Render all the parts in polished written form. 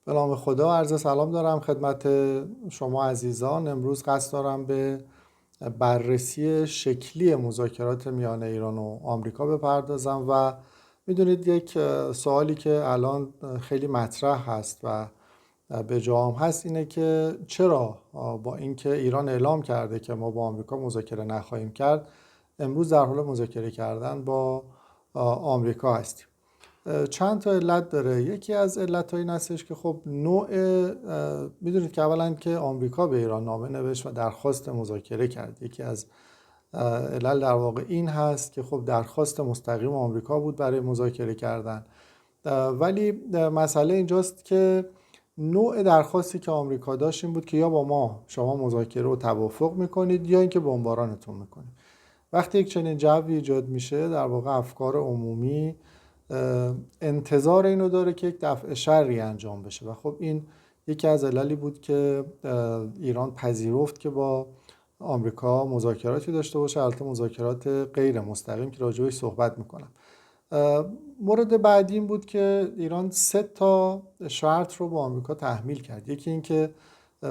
به نام خدا عرض سلام دارم خدمت شما عزیزان. امروز قصد دارم به بررسی شکلی مذاکرات میان ایران و آمریکا بپردازم و میدونید یک سوالی که الان خیلی مطرح هست و به جا هم هست اینه که چرا با اینکه ایران اعلام کرده که ما با آمریکا مذاکره نخواهیم کرد، امروز در حال مذاکره کردن با آمریکا هستیم. چند تا علت داره. یکی از علت‌ها این هستش که خب میدونید که اولا که آمریکا به ایران نامه نوشت و درخواست مذاکره کرد. یکی از علل در واقع این هست که خب درخواست مستقیم آمریکا بود برای مذاکره کردن، ولی مسئله اینجاست که نوع درخواستی که آمریکا داشت این بود که یا با ما شما مذاکره و توافق میکنید یا اینکه بمبارانتون میکنید. وقتی یک چنین جوی ایجاد میشه، در واقع افکار عمومی انتظار اینو داره که یک دفع شری انجام بشه و خب این یکی از عللی بود که ایران پذیرفت که با آمریکا مذاکراتی داشته باشه، البته مذاکرات غیر مستقیم که راجعش صحبت میکنم. مورد بعدی این بود که ایران 3 تا شرط رو با آمریکا تحمیل کرد. یکی این که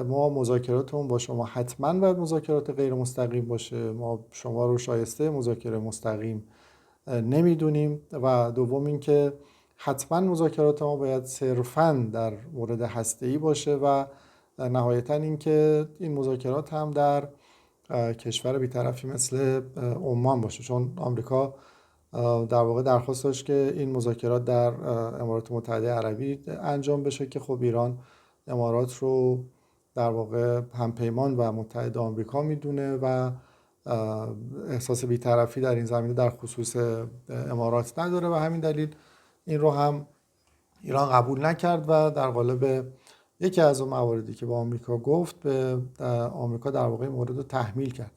ما مذاکراتمون با شما حتما باید مذاکرات غیر مستقیم باشه، ما شما رو شایسته مذاکره مستقیم نمیدونیم، و دوم این که حتما مذاکرات ما باید صرفاً در مورد هسته‌ای باشه و نهایتاً این که این مذاکرات هم در کشور بی‌طرفی مثل عمان باشه، چون آمریکا در واقع درخواست داشت که این مذاکرات در امارات متحده عربی انجام بشه که خب ایران امارات رو در واقع همپیمان و متحد آمریکا میدونه و احساس بی‌طرفی در این زمینه در خصوص امارات نداره و همین دلیل این رو هم ایران قبول نکرد و در قالب یکی از اون مواردی که با آمریکا گفت به آمریکا در واقع مورد رو تحمیل کرد.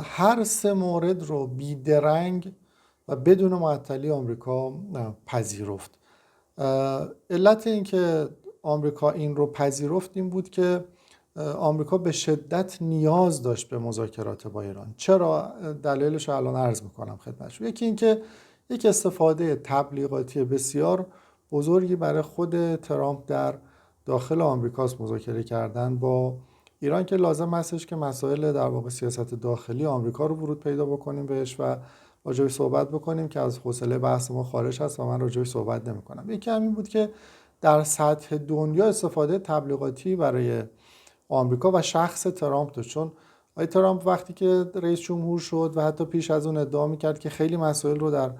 هر 3 مورد رو بیدرنگ و بدون معطلی آمریکا پذیرفت. علت این که آمریکا این رو پذیرفت این بود که آمریکا به شدت نیاز داشت به مذاکرات با ایران. چرا؟ دلایلش رو الان عرض میکنم خدمتشون. یکی این که یک استفاده تبلیغاتی بسیار بزرگی برای خود ترامپ در داخل آمریکاست مذاکره کردن با ایران، که لازم هستش که مسائل در واقع سیاست داخلی آمریکا رو ورود پیدا بکنیم بهش و راجعش صحبت بکنیم که از حوصله بحث ما خارج هست و من راجعش صحبت نمی‌کنم. یکی همین بود که در سطح دنیا استفاده تبلیغاتی برای آمریکا و شخص ترامپ داشت، چون آقای ترامپ وقتی که رئیس جمهور شد و حتی پیش از اون ادعا می‌کرد که خیلی مسائل رو در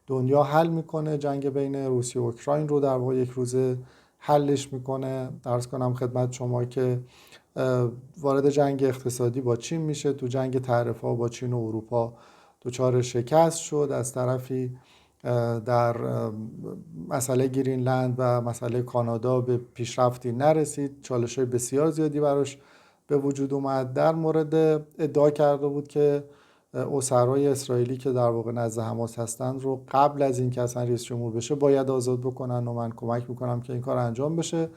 دنیا حل میکنه، جنگ بین روسیه و اوکراین رو در واقع یک روزه حلش میکنه. عرض کنم خدمت شما که وارد جنگ اقتصادی با چین میشه، تو جنگ تعرفه‌ها با چین و اروپا دچار شکست شد، از طرفی در مسئله گرینلند و مسئله کانادا به پیشرفتی نرسید، چالش‌های بسیار زیادی براش به وجود اومد. در مورد ادعا کرده بود که اسرای اسرائیلی که در واقع نزد حماس هستند رو قبل از اینکه اصلا رئیس جمهور بشه باید آزاد بکنن و من کمک میکنم که این کار انجام بشه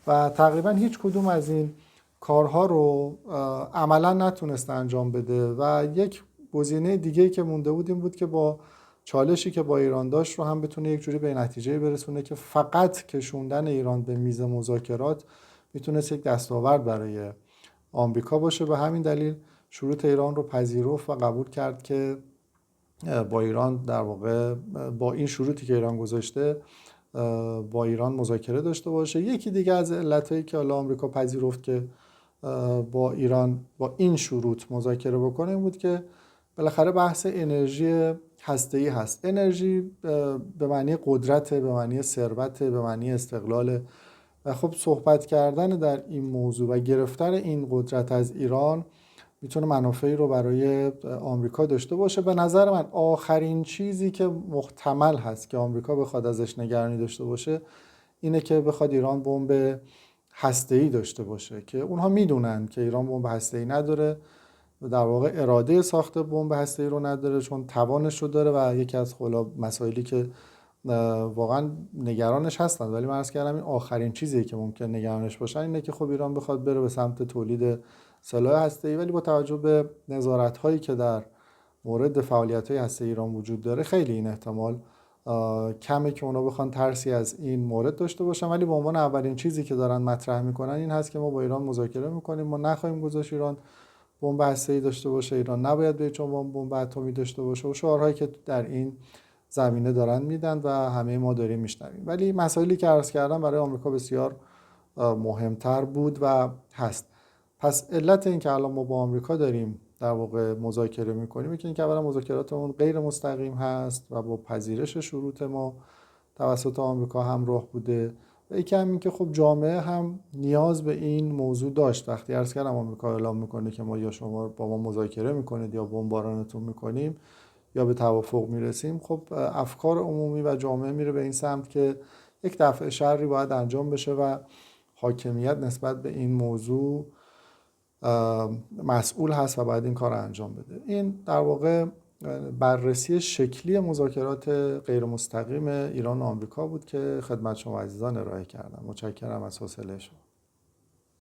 و تقریبا هیچ کدوم از این کارها رو عملا نتونست انجام بده و یک گزینه دیگه‌ای که مونده بود این بود که با چالشی که با ایران داشت رو هم بتونه یک جوری به نتیجه برسونه که فقط کشوندن ایران به میز مذاکرات میتونست یک دستاورد برای آمریکا باشه. به همین دلیل شروط ایران رو پذیرفت و قبول کرد که با ایران در واقع با این شروطی که ایران گذاشته با ایران مذاکره داشته باشه. یکی دیگه از علتایی که حالا آمریکا پذیرفت که با ایران با این شروط مذاکره بکنه این بود که بالاخره بحث انرژی هسته‌ای هست. انرژی به معنی قدرت، به معنی ثروت، به معنی استقلال و خب صحبت کردن در این موضوع و گرفتن این قدرت از ایران میتونه منافعی رو برای آمریکا داشته باشه. به نظر من آخرین چیزی که محتمل هست که آمریکا بخواد ازش نگرانی داشته باشه اینه که بخواد ایران بمب هسته‌ای داشته باشه، که اونها میدونن که ایران بمب هسته‌ای نداره، در واقع اراده ساخت بمب هسته‌ای رو نداره چون توانش رو داره و یکی از مسائلی که واقعا نگرانش هستن، ولی من عرض کردم این آخرین چیزی که ممکن نگرانش باشن اینه که خب ایران بخواد بره به سمت تولید سلاح هسته‌ای، ولی با توجه به نظارت‌هایی که در مورد فعالیت‌های هسته‌ای ایران وجود داره خیلی این احتمال کمه که اونا بخوان ترسی از این مورد داشته باشن، ولی به عنوان اولین چیزی که دارن مطرح میکنن این هست که ما با ایران مذاکره میکنیم، ما نخواهیم گذاشت ایران بمب هسته‌ای داشته باشه، ایران نباید به هیچ عنوان بمب اتمی داشته باشه و شعارهایی که در این زمینه دارن میدن و همه ما داریم میشنویم. ولی مسائلی که عرض کردم برای آمریکا بسیار مهمتر بود و هست. پس علت این که الان ما با آمریکا داریم در واقع مذاکره میکنیم که اینکه اولا مذاکراتمون غیر مستقیم هست و با پذیرش شروط ما توسط آمریکا همراه بوده و یکی هم این که خب جامعه هم نیاز به این موضوع داشت. وقتی عرض کردم آمریکا اعلام میکنه که ما یا شما با ما مذاکره میکنید یا بمبارانتون میکنیم یا به توافق میرسیم، خب افکار عمومی و جامعه میره به این سمت که یک دفع شری باید انجام بشه و حاکمیت نسبت به این موضوع مسئول هست و باید این کار رو انجام بده. این در واقع بررسی شکلی مذاکرات غیر مستقیم ایران و آمریکا بود که خدمت شما عزیزان ارائه کردم. متشکرم از حوصله شما.